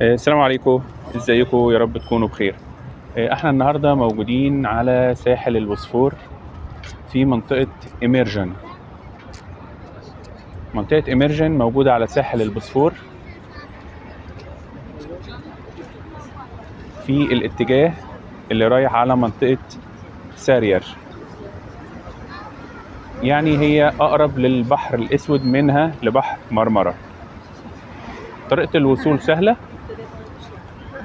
السلام عليكم. ازيكم؟ يا رب تكونوا بخير. احنا النهارده موجودين على ساحل البوسفور في منطقة إيميرجن. منطقة إيميرجن موجودة على ساحل البوسفور في الاتجاه اللي رايح على منطقة سارير، يعني هي أقرب للبحر الأسود منها لبحر مرمرة. طريقة الوصول سهلة،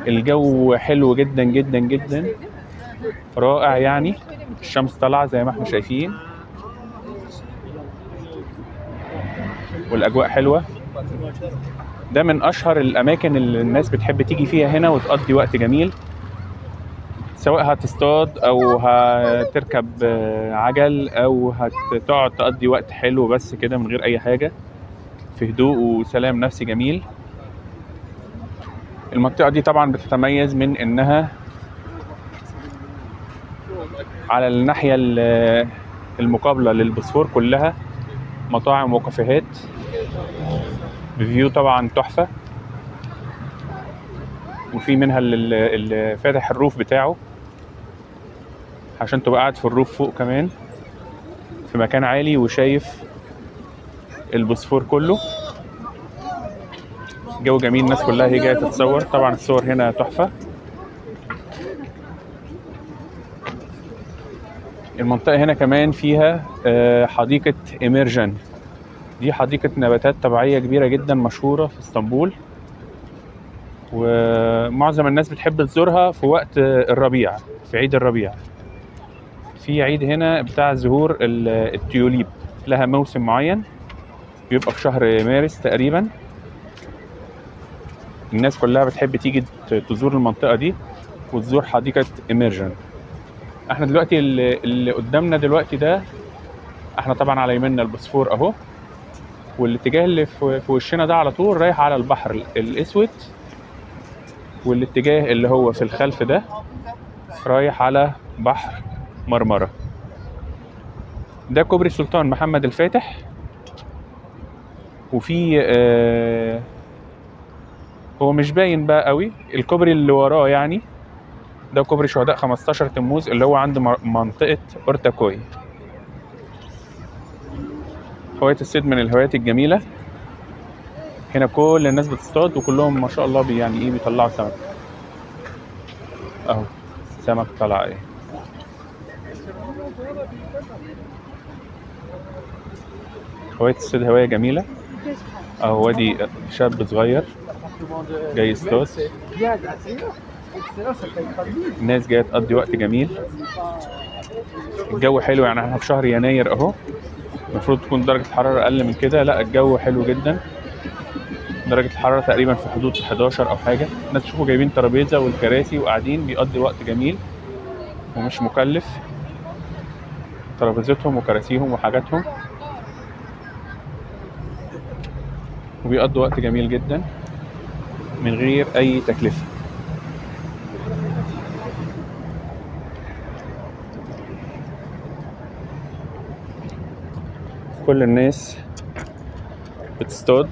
الجو حلو جدا جدا جدا، رائع يعني. الشمس طالعة زي ما احنا شايفين والأجواء حلوة. ده من أشهر الأماكن اللي الناس بتحب تيجي فيها هنا وتقضي وقت جميل، سواء هتصطاد أو هتركب عجل أو هتقعد تقضي وقت حلو بس كده من غير أي حاجة، في هدوء وسلام نفسي جميل. المنطقة دي طبعا بتتميز من إنها على الناحية المقابلة للبوسفور كلها مطاعم وكافيهات بفيو طبعا تحفة، وفي منها اللي فاتح الروف بتاعه عشان تبقى قاعد في الروف فوق كمان في مكان عالي وشايف البوسفور كله. جو جميل، الناس كلها هي جايه تتصور، طبعا الصور هنا تحفه. المنطقه هنا كمان فيها حديقه إيميرجن. دي حديقه نباتات طبيعيه كبيره جدا مشهوره في اسطنبول، ومعظم الناس بتحب تزورها في وقت الربيع، في عيد الربيع. في عيد هنا بتاع ظهور التيوليب، لها موسم معين بيبقى في شهر مارس تقريبا. الناس كلها بتحب تيجي تزور المنطقه دي وتزور حديقه إيميرجن. احنا دلوقتي اللي قدامنا دلوقتي ده، احنا طبعا على يميننا البوسفور اهو، والاتجاه اللي في وشنا ده على طول رايح على البحر الاسود، والاتجاه اللي هو في الخلف ده رايح على بحر مرمرة. ده كوبري السلطان محمد الفاتح. وفي هو مش باين بقى قوي الكوبري اللي وراه يعني، ده كوبري شهداء 15 تموز اللي هو عند منطقة أورتاكوي. هواية الصيد من الهوايات الجميلة. هنا كل الناس بتصطاد وكلهم ما شاء الله يعني ايه بيطلعوا سمك اهو. سمك طلع ايه. هواية الصيد هواية جميلة اهو. وادي شاب صغير جاي يصطاد، الناس جاية تقضي وقت جميل. الجو حلو، يعني احنا في شهر يناير اهو، المفروض تكون درجة الحرارة أقل من كده، لا الجو حلو جدا. درجة الحرارة تقريبا في حدود 11 أو حاجة. الناس تشوفوا جايبين ترابيزة والكراسي وقاعدين بيقضي وقت جميل ومش مكلف، ترابيزتهم وكراسيهم وحاجاتهم، وبيقضوا وقت جميل جدا من غير أي تكلفة. كل الناس بتصطاد.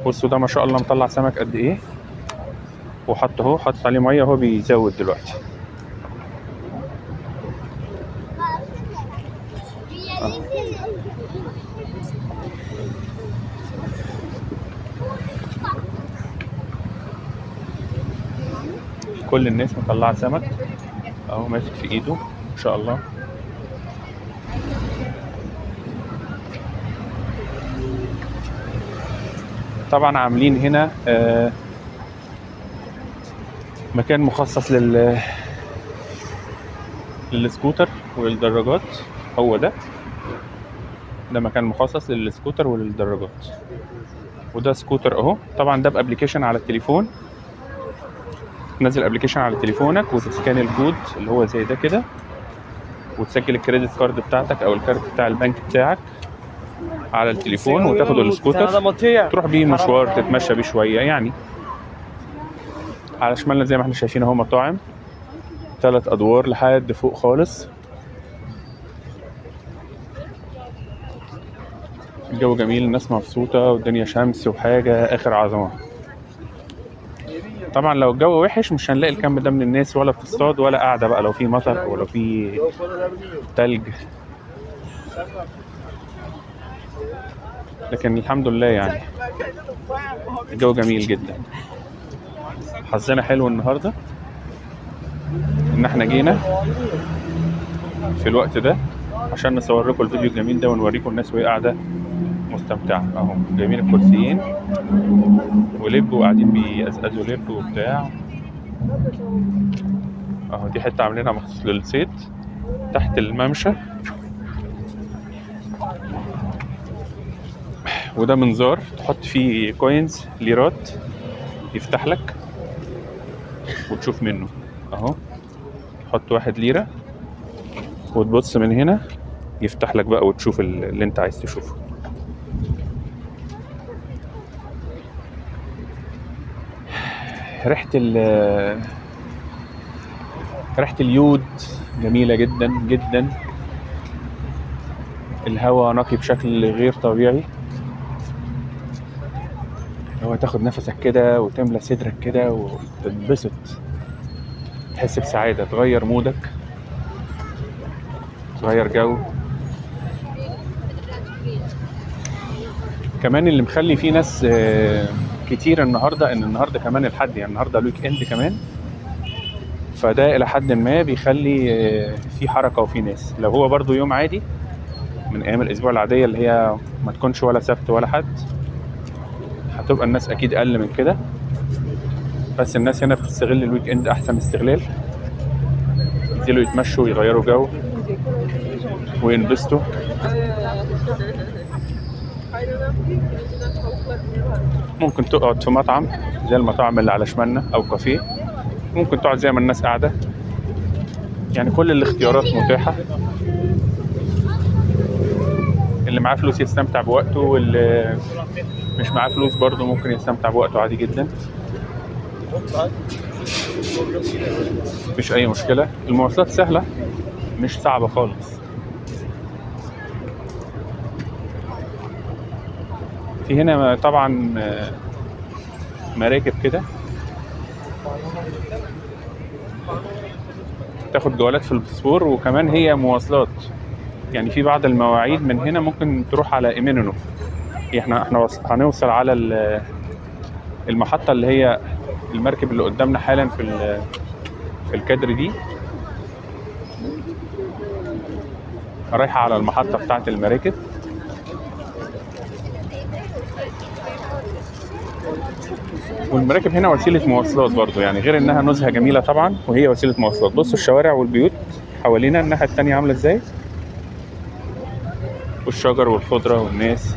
بصوا ده ما شاء الله مطلع سمك قد ايه، وحط اهو، حط عليه ميه وهو بيزود دلوقتي. كل الناس مطلعه سمك اهو، ماسك في ايده ما شاء الله. طبعا عاملين هنا مكان مخصص للسكوتر وللدراجات. هو ده مكان مخصص للسكوتر وللدراجات. وده سكوتر اهو، طبعا ده بابليكيشن على التليفون. تنزل ابليكيشن على تليفونك وتسكان الكود اللي هو زي ده كده، وتسجل الكريدت كارد بتاعتك او الكارت بتاع البنك بتاعك على التليفون، وتاخد السكوتر تروح بيه مشوار، تتمشى بيه شويه يعني. على شمالنا زي ما احنا شايفين اهو مطاعم 3 ادوار لحد فوق خالص. الجو جميل، الناس مبسوطة والدنيا شمس وحاجة آخر عظمة. طبعا لو الجو وحش مش هنلاقي الكم ده من الناس، ولا بتصطاد ولا قاعدة بقى، لو في مطر أو لو في تلج. لكن الحمد لله يعني الجو جميل جدا. حظنا حلو النهاردة إن احنا جينا في الوقت ده عشان نصور لكم الفيديو الجميل ده ونوريكم الناس وهي قاعدة مستمتعة اهو، جايبين الكرسيين ولب وقاعدين بيقزقزوا لب وبتاع اهو. دي حتة عاملينها مخصوص للصيد تحت الممشى، وده منظار تحط فيه كوينز ليرات يفتح لك وتشوف منه اهو. تحط 1 ليرة وتبص من هنا يفتح لك بقى وتشوف اللي انت عايز تشوفه. ريحة اليود جميلة جدا جدا. الهواء نقي بشكل غير طبيعي. هو تاخد نفسك كده وتملى صدرك كده وتتبسط، تحس بسعادة، تغير مودك، تغير جو. كمان اللي مخلي فيه ناس كتير النهاردة ان النهاردة كمان الحد، يعني النهاردة الويك اند كمان، فده الى حد ما بيخلي في حركة وفي ناس. لو هو برضو يوم عادي من ايام الاسبوع العادية اللي هي ما تكونش ولا سبت ولا حد، هتبقى الناس اكيد اقل من كده. بس الناس هنا بتستغل الويك اند احسن استغلال، ينزلوا يتمشوا ويغيروا جو وينبسطوا. ممكن تقعد في مطعم زي المطاعم اللي على شمالنا او كافيه، ممكن تقعد زي ما الناس قاعدة، يعني كل الاختيارات متاحة. اللي معاه فلوس يستمتع بوقته، واللي مش معاه فلوس برضه ممكن يستمتع بوقته عادي جدا، مفيش اي مشكلة. المواصلات سهلة مش صعبة خالص. في هنا طبعا مراكب كده تاخد جولات في البوسفور، وكمان هي مواصلات، يعني في بعض المواعيد من هنا ممكن تروح على ايمينونو. احنا هنوصل على المحطة اللي هي المركب اللي قدامنا حالا في الكادر دي، رايحة على المحطة بتاعة المراكب. والمراكب هنا وسيلة مواصلات برضو، يعني غير انها نزهة جميلة طبعا وهي وسيلة مواصلات. بصوا الشوارع والبيوت حوالينا الناحية التانية عاملة ازاي، والشجر والخضرة والناس،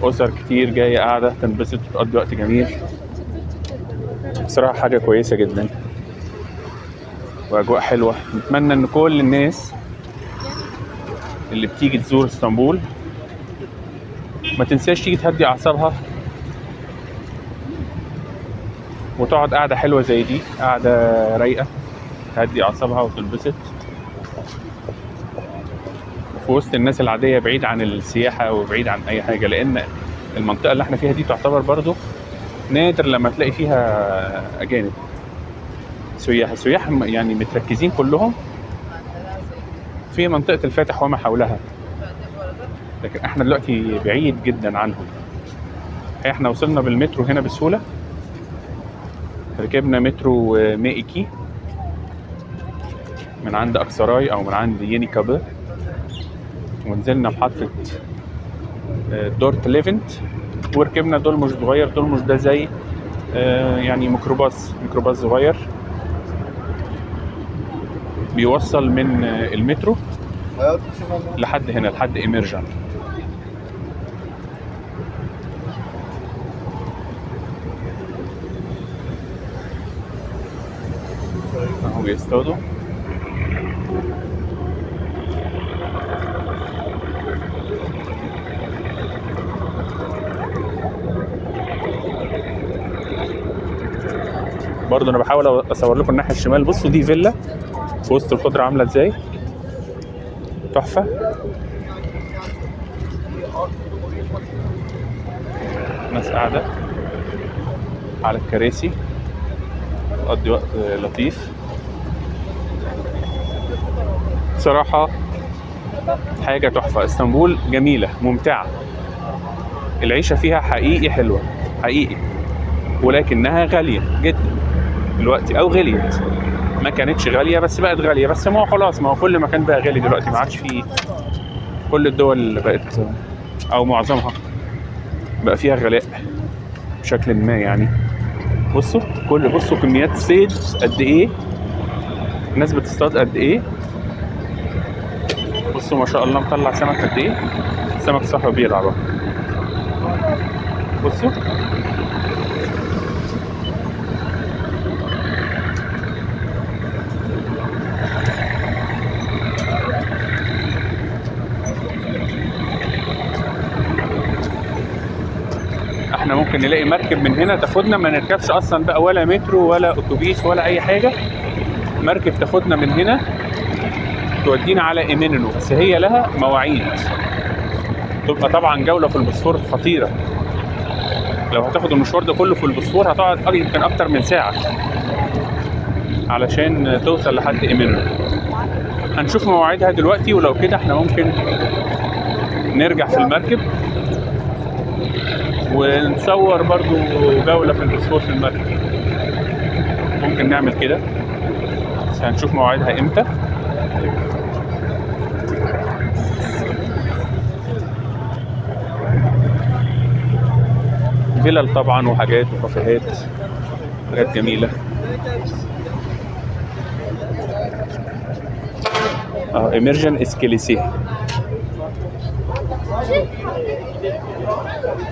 أسر كتير جاية قاعدة تنبسط وتقضي وقت جميل. بصراحة حاجة كويسة جدا وأجواء حلوة. نتمنى إن كل الناس اللي بتيجي تزور اسطنبول ما تنساش تيجي تهدي أعصابها وتقعد قاعدة حلوة زي دي، قاعدة رايقة تهدي أعصابها وتنبسط في وسط الناس العادية، بعيد عن السياحة وبعيد عن أي حاجة. لأن المنطقة اللي احنا فيها دي تعتبر برضو نادر لما تلاقي فيها أجانب. سياح يعني متركزين كلهم في منطقة الفاتح وما حولها، لكن احنا دلوقتي بعيد جدا عنهم. احنا وصلنا بالمترو هنا بسهولة، ركبنا مترو مائكي من عند أكسراي أو من عند ييني كابı، ونزلنا محطة دورت ليفنت، وركبنا دولموش صغير. دولموش ده زي يعني ميكروباص صغير بيوصل من المترو لحد هنا، لحد إيميرجان. اهو بيصطادوا. برضه انا بحاول اصور لكم الناحيه الشمال. بصوا دي فيلا في وسط الخضره عامله ازاي، تحفه. ناس قاعدة على الكراسي تقضي وقت لطيف. بصراحة حاجة تحفة. اسطنبول جميلة ممتعة، العيشة فيها حقيقي حلوة حقيقي، ولكنها غالية جدا دلوقتي، أو غليت. ما كانتش غالية بس بقت غالية، بس ما هو خلاص، ما هو كل مكان بقى غالي دلوقتي، ما عادش فيه. كل الدول بقت أو معظمها بقى فيها غلاء بشكل ما يعني. بصوا كميات صيد قد إيه، الناس بتصطاد قد إيه. بصوا ما شاء الله مطلع سمك قد إيه، سمك صاحبه بيلعب. بصوا احنا ممكن نلاقي مركب من هنا تاخدنا، ما نركبش اصلا بقى ولا مترو ولا اتوبيس ولا اي حاجه. مركب تاخدنا من هنا تودينا على ايمينونو، بس هي لها مواعيد. تبقى طبعا جوله في البوسفور خطيره. لو هتاخد المشوار ده كله في البوسفور هتقعد يمكن اكتر من ساعه علشان توصل لحد ايمينونو. هنشوف مواعيدها دلوقتي، ولو كده احنا ممكن نرجع في المركب ونصور برضو جولة في البوسفور في المركب. ممكن نعمل كده، بس هنشوف مواعيدها امتى. فيلل طبعا وحاجات وكافيهات، حاجات جميلة. ايمرجن اسكيليسيه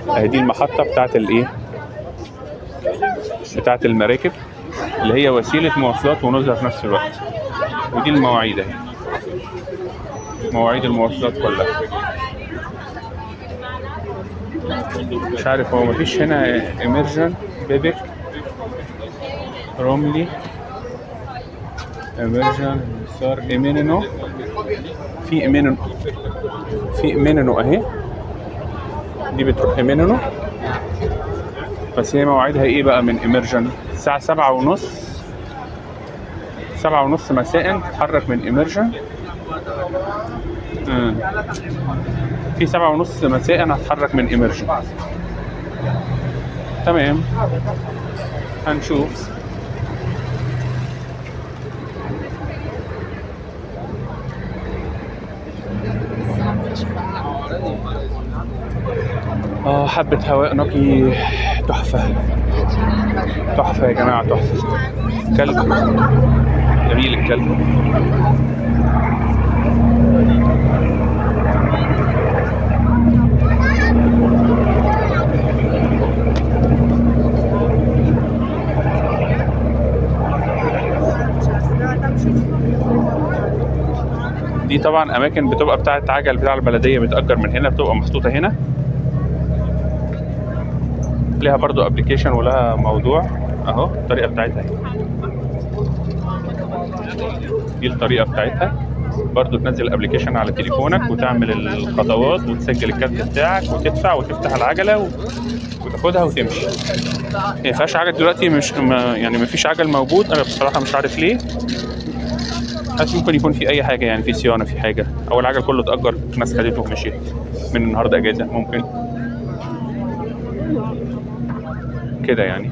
اهي، دي المحطة بتاعت الايه، بتاعت المراكب اللي هي وسيلة مواصلات ونزهة في نفس الوقت. ودي المواعيد اهي، مواعيد المواصلات كلها. مش عارف، هو مفيش هنا ايمرجن بيبك روملي ايمرجن صار ايمينونو. في ايمينونو اهي، دي بتروح ايمينونو. بس هي مواعيدها ايه بقى من ايمرجن؟ الساعة 7:30 مساء تتحرك من ايمرجن. في 7:30 مساء هتحرك من ايمرجن. تمام، هنشوف. حبة هواء نقي، تحفة تحفة يا جماعة، تحفة. كلب جميل الكلب. دي طبعا اماكن بتبقى بتاعت عجل بتاع البلديه، بتأجر من هنا، بتبقى محطوطه هنا. ليها برضو ابلكيشن ولها موضوع اهو. الطريقه بتاعتها دي الطريقه بتاعتها برضو. تنزل الابلكيشن على تليفونك وتعمل الخطوات وتسجل الكارت بتاعك وتدفع وتفتح العجله وتاخدها وتمشي. هي مفيهاش عجل دلوقتي، مش يعني مفيش عجل موجود. انا بصراحه مش عارف ليه، بس ممكن يكون في اي حاجه يعني، في صيانه في حاجه، او العجل كله اتأجر، ناس خدته ومشيت من النهارده اجازه ممكن كده يعني.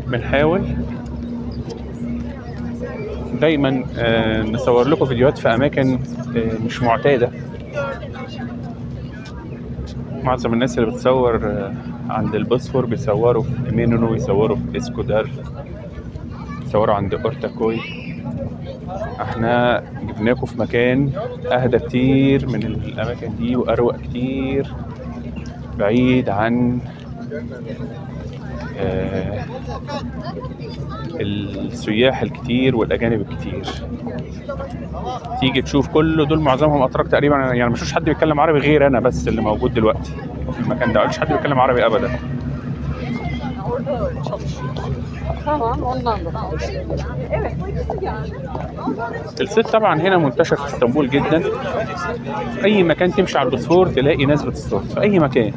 بنحاول دايما نصور لكم فيديوهات في اماكن مش معتاده. معظم الناس اللي بتصور عند البوسفور بيصوروا في ايمينونو، يصوروا في اسكودار، يصوروا عند اورتاكوي. احنا جبناكم في مكان اهدى كتير من الاماكن دي، واروق كتير، بعيد عن السياح الكتير والاجانب الكتير. تيجي تشوف كل دول معظمهم اتراك تقريبا يعني، مشوش حد بيتكلم عربي غير انا بس اللي موجود دلوقتي في المكان ده. مفيش حد بيتكلم عربي ابدا. orada çalışıyor. Tamam, ondan da çalışıyor. Evet, bu ikisi geldi. الصيد طبعا هنا منتشر في اسطنبول جدا. اي مكان تمشي على البوسفور تلاقي ناس بتصطاد في اي مكان.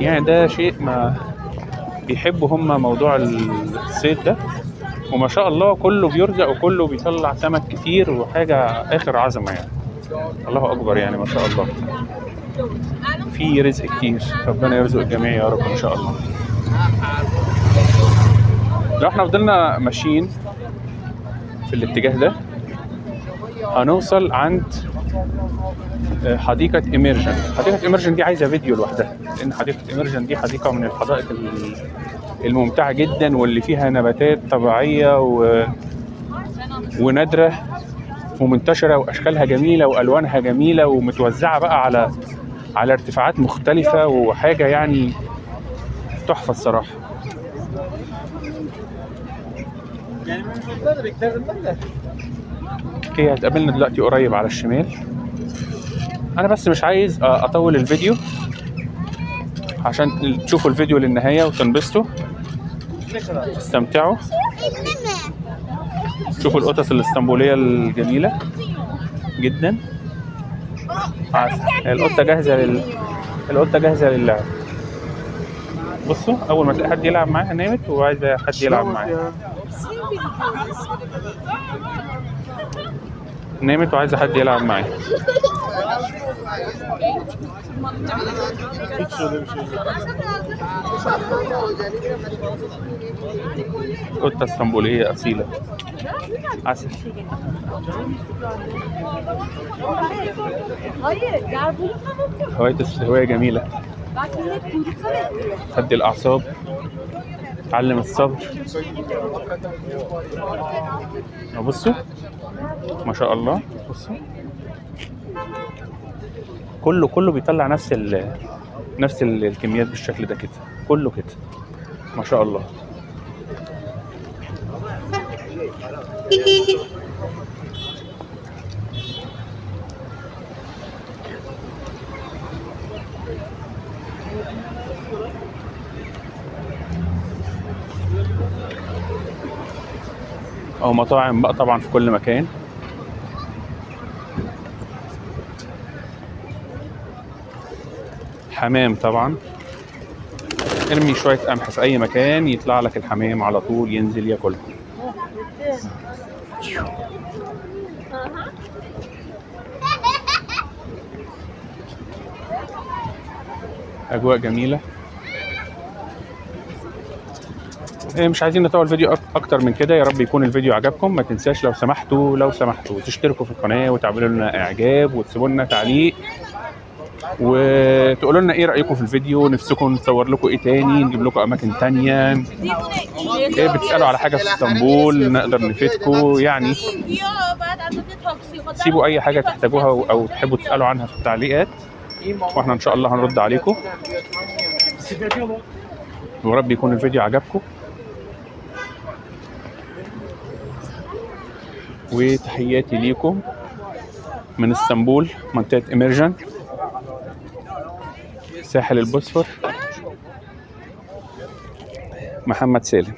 يعني ده شيء ما بيحبوا هم موضوع الصيد ده، وما شاء الله كله بيرزق وكله بيطلع سمك كتير وحاجة آخر عظمة يعني. الله أكبر يعني ما شاء الله، في رزق كتير. ربنا يرزق الجميع يا رب إن شاء الله. لو احنا فضلنا ماشيين في الاتجاه ده هنوصل عند حديقة إيميرجن. حديقة إيميرجن دي عايزة فيديو لوحدها، لأن حديقة إيميرجن دي حديقة من الحدائق الممتعة جدا، واللي فيها نباتات طبيعية ونادرة ومنتشرة وأشكالها جميلة وألوانها جميلة ومتوزعة بقى على ارتفاعات مختلفة، وحاجة يعني تحفة الصراحة. هي هتقابلنا دلوقتي قريب على الشمال. أنا بس مش عايز أطول الفيديو عشان تشوفوا الفيديو للنهاية وتنبسطوا تستمتعوا. شوفوا القطط الاسطنبولية الجميلة جدا. القطة جاهزة للعب. بصوا أول ما تلاقي حد يلعب معاها نامت وعايزة حد يلعب معاها. نامت وعايزة حد يلعب معاها. قطة اسطنبولية أصيلة عسل. هواية جميلة، تهدي الأعصاب، تعلم الصبر. بصوا ما شاء الله، بصوا كله بيطلع نفس الكميات بالشكل ده كده، كله كده ما شاء الله. أو مطاعم بقى طبعا في كل مكان. حمام طبعا، ارمي شوية قمح في أي مكان يطلع لك الحمام على طول ينزل ياكلها. أجواء جميلة. مش عايزين نطول فيديو اكتر من كده. يا رب يكون الفيديو عجبكم. ما تنساش لو سمحتوا تشتركوا في القناة وتعملوا لنا اعجاب وتسيبوا لنا تعليق وتقولوا لنا ايه رايكم في الفيديو، نفسكم نصور لكم ايه تاني، نجيب لكم اماكن تانية، ايه بتسالوا على حاجه في اسطنبول نقدر نفيدكم يعني. سيبوا اي حاجه تحتاجوها او تحبوا تسالوا عنها في التعليقات واحنا ان شاء الله هنرد عليكم. ورب يكون الفيديو عجبكم، وتحياتي ليكم من اسطنبول، منطقة إيميرجن، ساحل البوسفور. محمد سالم.